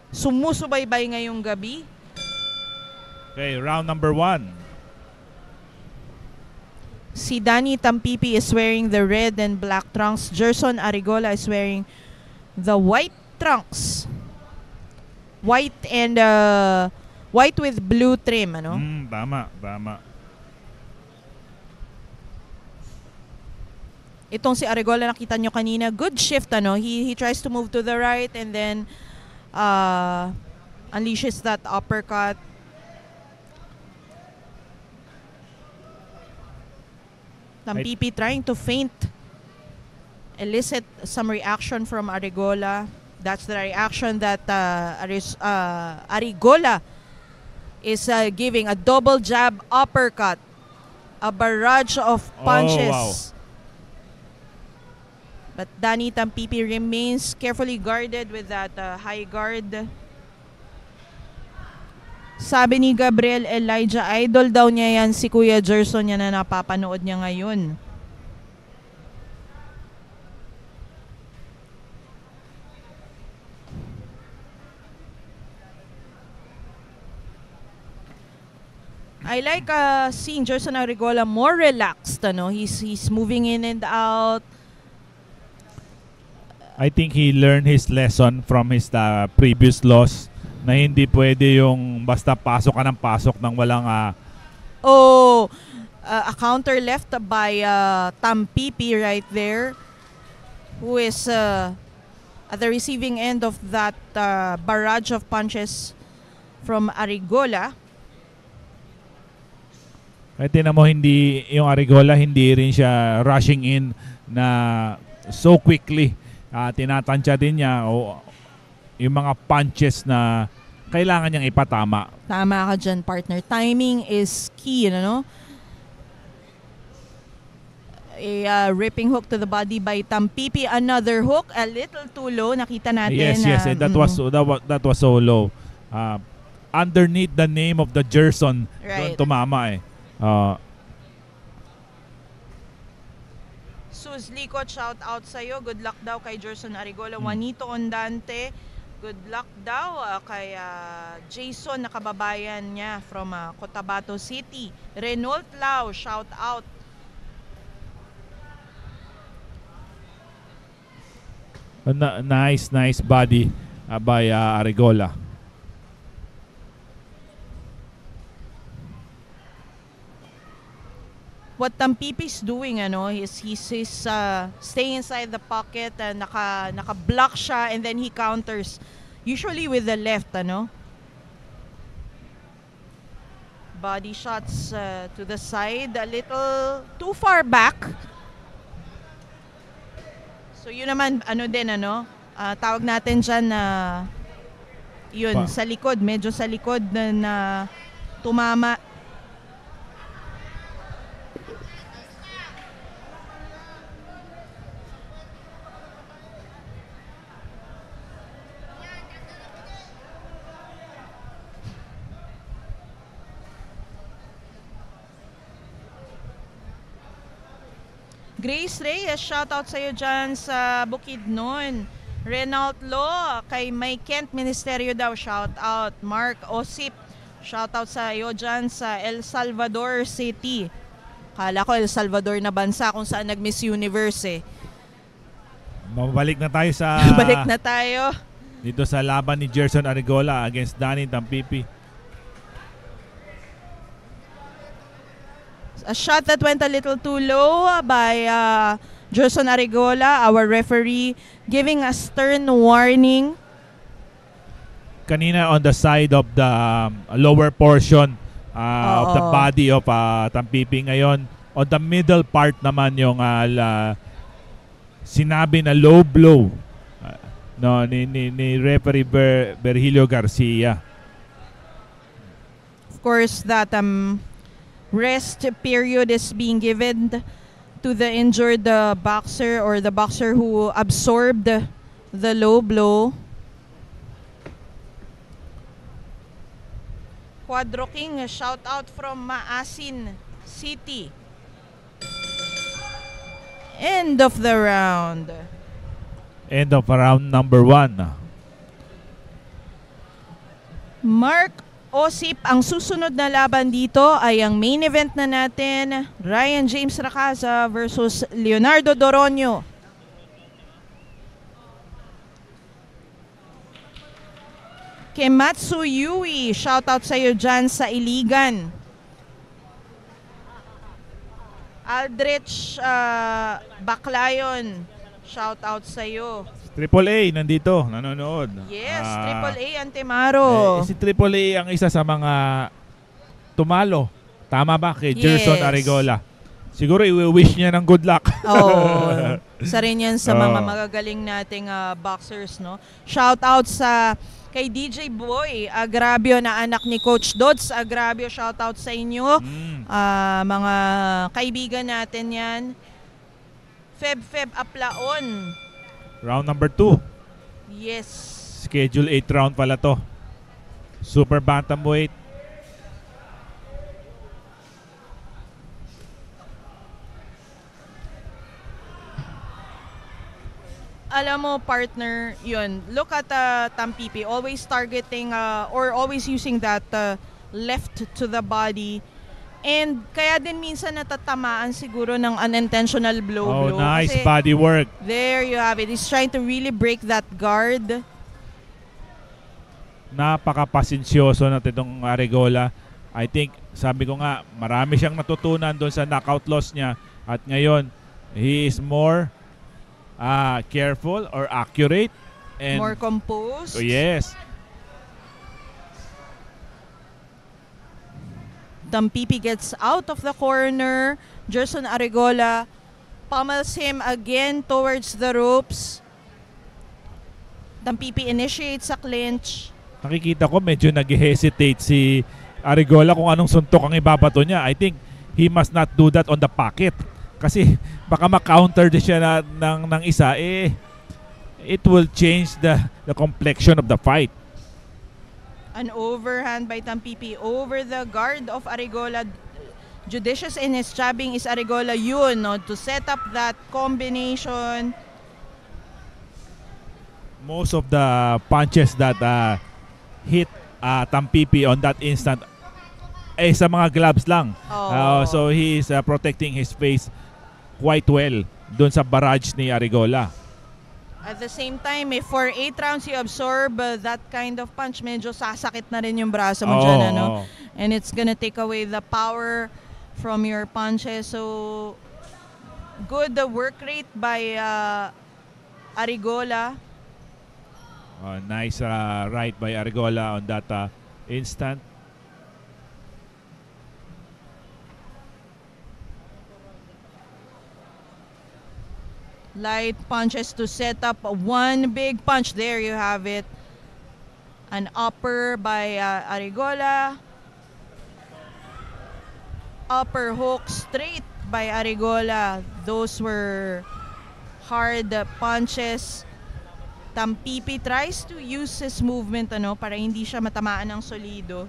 sumusubaybay ngayong gabi. Okay, round number 1. Si Danny Tampipi is wearing the red and black trunks. Gerson Arigola is wearing the white trunks. White and white with blue trim, ano? Tama. Itong si Arigola, nakita nyo kanina, good shift, ano? He tries to move to the right and then unleashes that uppercut. Tampipi trying to feint, elicit some reaction from Arigola. That's the reaction that Arigola is giving, a double jab uppercut, a barrage of punches. Oh, wow. But Danny Tampipi remains carefully guarded with that high guard. Sabi ni Gabriel Elijah, idol daw niya yan si Kuya Gerson, yan na napapanood niya ngayon. I like seeing Gerson Arigola more relaxed. Ano? He's moving in and out. I think he learned his lesson from his previous loss na hindi pwede yung basta pasok ka ng pasok nang walang a counter left by Tampipi right there, who is at the receiving end of that barrage of punches from Arigola. Kaya tinan mo, hindi yung Arigola, hindi rin siya rushing in na so quickly. Tinatansya din niya yung mga punches na kailangan niyang ipatama. Tama ka dyan, partner. Timing is key, ano? A ripping hook to the body by Tampipi. Another hook, a little too low. Nakita natin. Yes. That was so low. Underneath the name of the Gerson, right. Doon tumama eh. Sus Likot, shout out sa'yo. Good luck daw kay Gerson Arigola. Juanito Ondante, good luck daw kay Jason, na kababayan niya from Cotabato City. Renault Lau, shout out. Nice body by Arigola. What Tampipi's doing, ano, he's staying inside the pocket and naka-block siya, and then he counters usually with the left, ano. Body shots to the side, a little too far back. So yun naman, ano din, ano, tawag natin dyan na yun, sa likod, medyo sa likod na tumama. Grace Reyes, shoutout sa'yo dyan sa Bukidnon. Renault Law, kay May Kent Ministerio daw, shoutout. Mark Osip, shoutout sa'yo dyan sa El Salvador City. Kala ko El Salvador na bansa kung saan nag-Miss Universe eh. Mabalik na tayo sa... Balik na tayo. Dito sa laban ni Gerson Arigola against Danny Tampipi. A shot that went a little too low by Gerson Arigola, our referee, giving a stern warning. Kanina on the side of the lower portion of the body of Tampipi. Ngayon, on the middle part naman yung sinabi na low blow ni referee Virgilio Garcia. Of course, that rest period is being given to the injured boxer, or the boxer who absorbed the low blow. Quadro King, a shout out from Maasin City. End of the round. End of round number 1. Mark Osip, ang susunod na laban dito ay ang main event na natin, Ryan James Racaza versus Leonardo Doronio. Kematsu Yui, shoutout sa'yo dyan sa Iligan. Aldrich Baclayon, shoutout sa'yo. Triple A nandito, nanonood. Yes, Triple A Antemaro. Si Triple A ang isa sa mga tumalo. Tama ba? Kay Gerson Yes. Arigola. Siguro i-wish niya ng good luck. Oo. Isa rin yan sa mga Oo. magagaling nating boxers, no? Shoutout sa kay DJ Boy Agrabio na anak ni Coach Dods Agrabio. Shoutout sa inyo. Mga kaibigan natin yan. Feb Aplaon. Round number 2. Yes. Schedule 8 round pala to. Super bantamweight. Alam mo, partner, yun. Look at Tampipi, always targeting or always using that left to the body. And kaya din minsan natatamaan siguro ng unintentional blow. Nice Kasi body work. there you have it. He's trying to really break that guard. Napaka-pasensyoso natin itong Arigola. I think, sabi ko nga, marami siyang natutunan doon sa knockout loss niya. At ngayon, he is more careful or accurate. And, More composed. Oh, yes. Tampipi gets out of the corner. Gerson Arigola pummels him again towards the ropes. Tampipi initiates a clinch. Nakikita ko medyo nag-hesitate si Arigola kung anong suntok ang ibabato niya. I think he must not do that on the pocket. Kasi baka ma-counter din siya ng isa. It will change the complexion of the fight. An overhand by Tampipi over the guard of Arigola. Judicious in his jabbing is Arigola yun, no, to set up that combination. Most of the punches that hit Tampipi on that instant sa mga gloves lang. So he is protecting his face quite well doon sa barrage ni Arigola. At the same time, if for 8 rounds you absorb that kind of punch, medyo sasakit na rin yung braso mo dyan, ano? And it's gonna take away the power from your punches. So, good work rate by Arigola. Nice right by Arigola on that instant. Light punches to set up one big punch. There you have it. An upper by Arigola. Upper hook straight by Arigola. Those were hard punches. Tampipi tries to use his movement para hindi siya matamaan ng solido.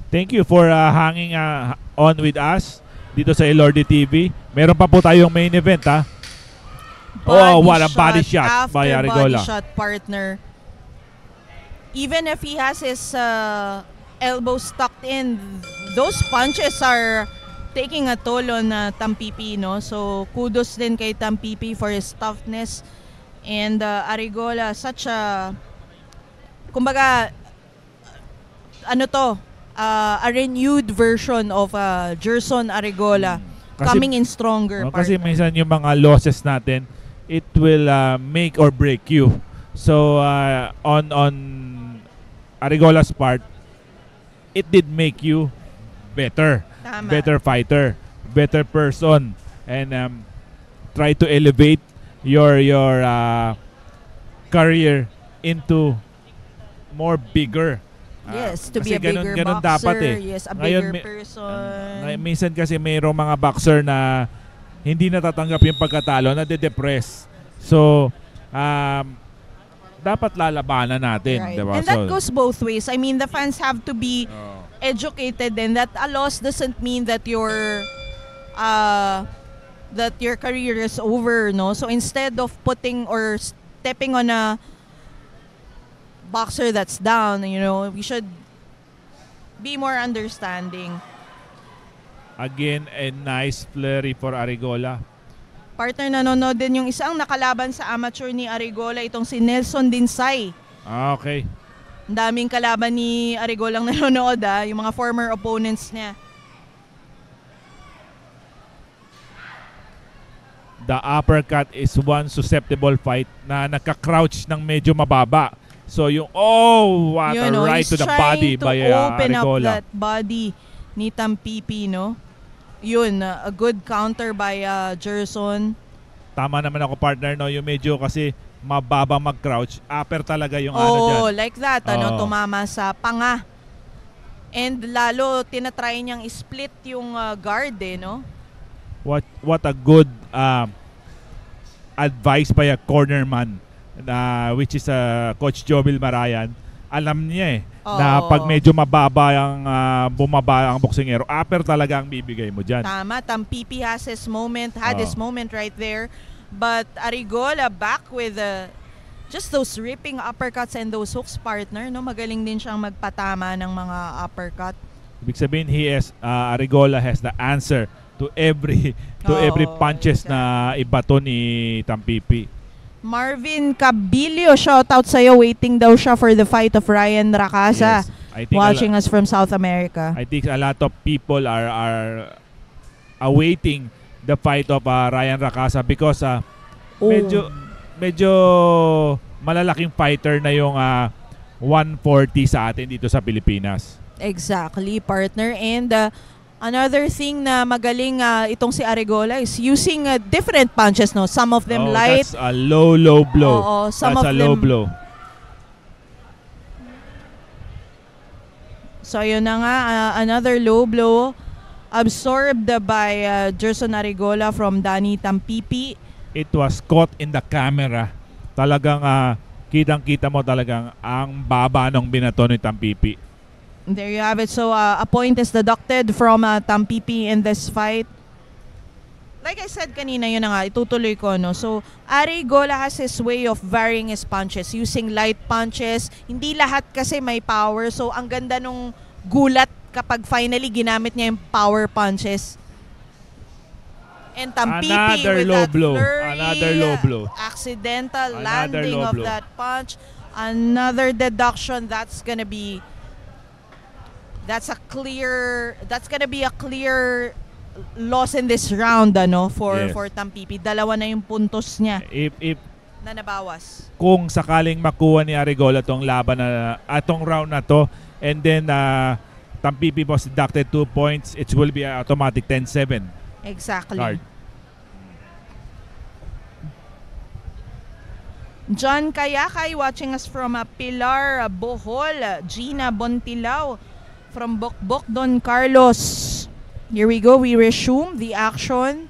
Thank you for hanging on with us dito sa Elordi TV. Meron pa po tayong main event, ha? What a body shot by Arigola. Body shot, partner. Even if he has his elbows tucked in, those punches are taking a toll on Tampipi, no? So kudos din kay Tampipi for his toughness. And Arigola, such a, kumbaga, a renewed version of Gerson Arigola, coming in stronger. Kasi minsan yung mga losses natin, it will make or break you. So on Arigola's part, it did make you better. Tama. Better fighter, better person, and try to elevate your career into more bigger. Yes, to be kasi a bigger ganun boxer. dapat Yes, a Ngayon, bigger person. Minsan kasi mayroong mga boxer na hindi natatanggap yung pagkatalo, nade-depress. So, dapat lalabanan natin. Right. Diba? And that goes both ways. I mean, the fans have to be educated, and that a loss doesn't mean that you're that your career is over, no? So instead of putting or stepping on a boxer that's down, we should be more understanding. Again, a nice flurry for Arrigola. Partner, nanonood din yung isang nakalaban sa amateur ni Arrigola, itong si Nelson Dinsay. Okay. Ang daming kalaban ni Arrigola ang nanonood, yung mga former opponents niya. The uppercut is one susceptible fight na nakaka-crouch ng medyo mababa. So yung, what a right to the body by open up Arrigola. that body ni Tampipi, no? Yun, a good counter by Gerson. Tama naman ako, partner, no? Yung medyo kasi mababa mag-crouch. Upper talaga yung ano dyan. Like that, tumama sa panga. And lalo, tinatry niyang split yung guard, no? What a good advice by a cornerman, which is Coach Jobil Marayan. Alam niya na pag medyo mababa bumaba ang boksingero, upper talaga ang bibigay mo dyan. Tama, Tampipi had his moment right there. But Arrigola back with just those ripping uppercuts and those hooks, partner, no? Magaling din siyang magpatama ng mga uppercut. Ibig sabihin, Arrigola has the answer to every punches na ibato ni Tampipi. Marvin Cabilio, shoutout sa'yo. Waiting daw siya for the fight of Ryan Racasa. Yes, I think watching us from South America. I think a lot of people are awaiting the fight of Ryan Racasa because medyo malalaking fighter na yung 140 sa atin dito sa Pilipinas. Exactly, partner. And another thing na magaling itong si Arrigola is using different punches, no? Some of them light. That's a low blow. Some that's of a low them, blow. So yun na nga, another low blow absorbed by Gerson Arrigola from Danny Tampipi. It was caught in the camera. Talagang kitang-kita mo talagang ang baba ng binato ni Tampipi. There you have it. So a point is deducted from Tampipi in this fight. Like I said kanina, yun na nga, itutuloy ko, no? So Arrigola has his way of varying his punches, using light punches. Hindi lahat kasi may power. So ang ganda nung gulat kapag finally ginamit niya yung power punches. And Tampipi with that flurry, another low blow. Accidental landing of that punch. Another deduction. That's gonna be a clear loss in this round, for Tampipi. Dalawa na yung puntos niya. Na nabawas. Kung sakaling makuha ni Arrigola tong laban na atong round na to, and then Tampipi was deducted 2 points, it will be an automatic 10-7. Exactly. Card. John Kayakay watching us from Pilar, Bohol. Gina Bontilao from Bokbok, Don Carlos. Here we go. We resume the action.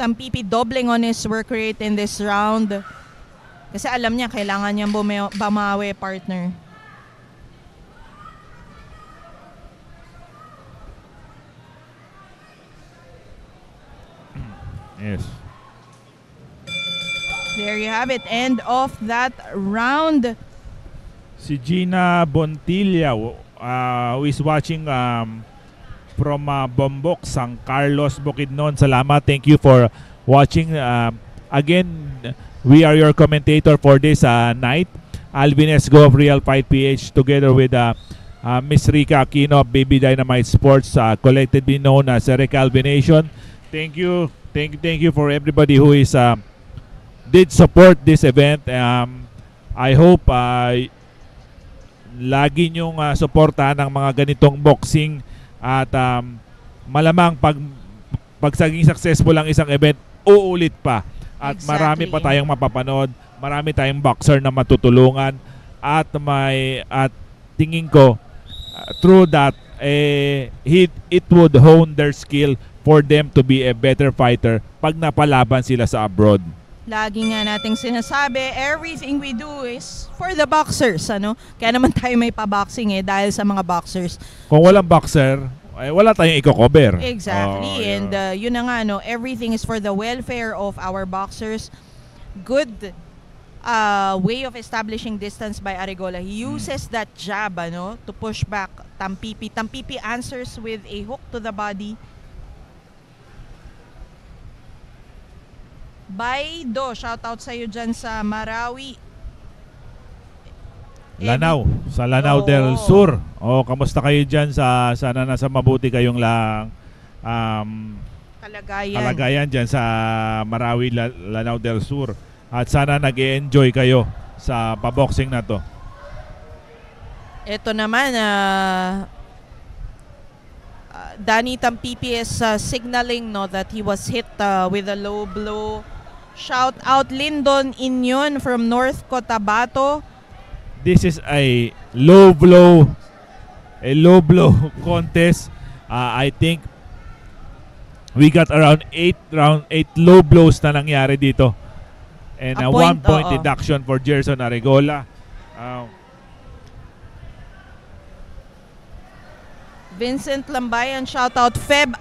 Tampipi doubling on his work rate in this round. Kasi alam niya, kailangan niyang bumawi, partner. Yes. There you have it. End of that round. Si Gina Bontilla, who is watching from Bombok, San Carlos, Bukidnon. Salamat. Thank you for watching. Again, we are your commentator for this night. Alvin Esgo of Real Fight PH together with Miss Rica Aquino of Baby Dynamite Sports, collectively known as Recalvi Nation. Thank you. Thank you for everybody who is did support this event. I hope lagi nyong suportahan ang mga ganitong boxing at malamang pag saging successful ang isang event, uulit pa. At marami pa tayong mapapanood, marami tayong boxer na matutulungan at tingin ko through that it would hone their skill for them to be a better fighter pag napalaban sila sa abroad. Lagi nga nating sinasabi, everything we do is for the boxers, ano? Kaya naman tayo may pa-boxing dahil sa mga boxers. Kung walang boxer, ay wala tayong i-cover. Exactly. And yun na nga, no, everything is for the welfare of our boxers. Good way of establishing distance by Arigola. He uses that jab, ano, to push back Tampipi. Tampipi answers with a hook to the body. Baido, shout out sa iyo dyan sa Marawi. Lanao, sa Lanao del Sur. Kamusta kayo dyan? Sana nasa mabuti kayong kalagayan dyan sa Marawi, Lanao del Sur. At sana nag-enjoy kayo sa paboxing na to. Ito naman, Danny Tampipi is signaling, no, that he was hit with a low blow. Shout out Lyndon Inyon from North Cotabato. This is a low blow contest. I think we got around 8 low blows na nangyari dito. And a 1 point deduction for Gerson Arigola. Vincent Lambayan, shoutout. Feb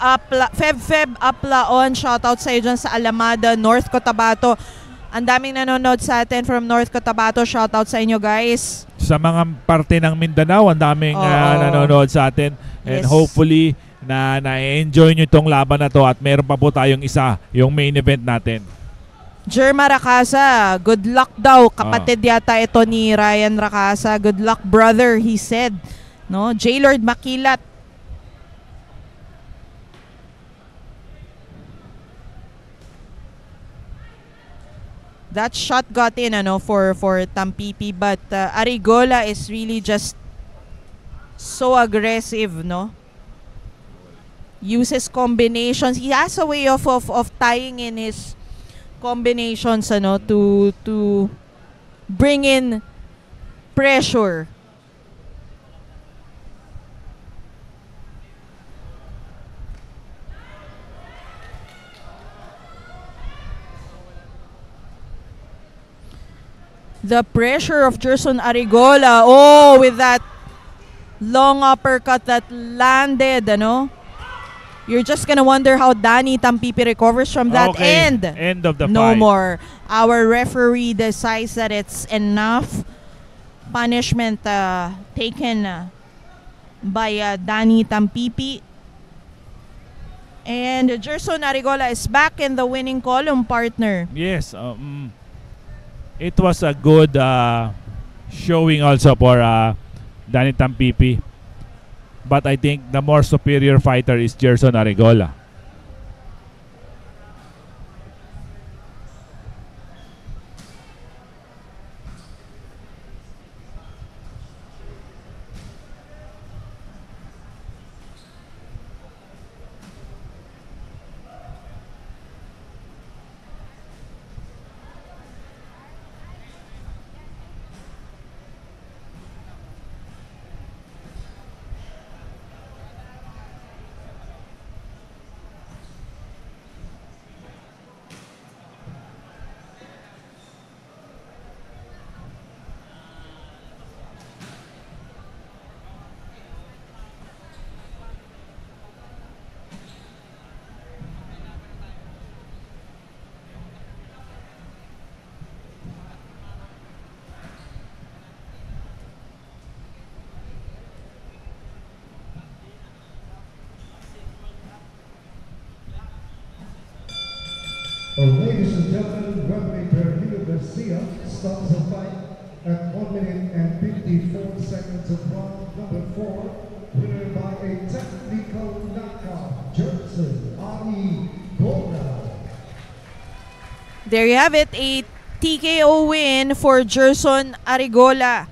Aplaon, shoutout sa iyo dyan sa Alamada, North Cotabato. Ang daming nanonood sa atin from North Cotabato. Shoutout sa inyo, guys. Sa mga parte ng Mindanao, ang daming nanonood sa atin. And hopefully, na-enjoy nyo itong laban na to at meron pa po tayong isa, yung main event natin. Jerma Racasa, good luck daw. Kapatid yata ito ni Ryan Racasa. Good luck, brother, he said. No? J-Lord Makilat. That shot got in, ano, for Tampipi, but Arigola is really just so aggressive, no? Uses combinations. He has a way of tying in his combinations, ano, to bring in pressure. The pressure of Gerson Arigola. Oh, with that long uppercut that landed, ano? You're just gonna wonder how Danny Tampipi recovers from that. Okay. End of the no fight. more. Our referee decides that it's enough. Punishment taken by Danny Tampipi. And Gerson Arigola is back in the winning column, partner. Yes. It was a good showing also for Danny Tampipi. But I think the more superior fighter is Gerson Arigola. Ladies and gentlemen, referee Perfido Garcia stops the fight at 1 minute and 54 seconds of round number 4, winner by a technical knockout, Gerson Arigola. There you have it, a TKO win for Gerson Arigola.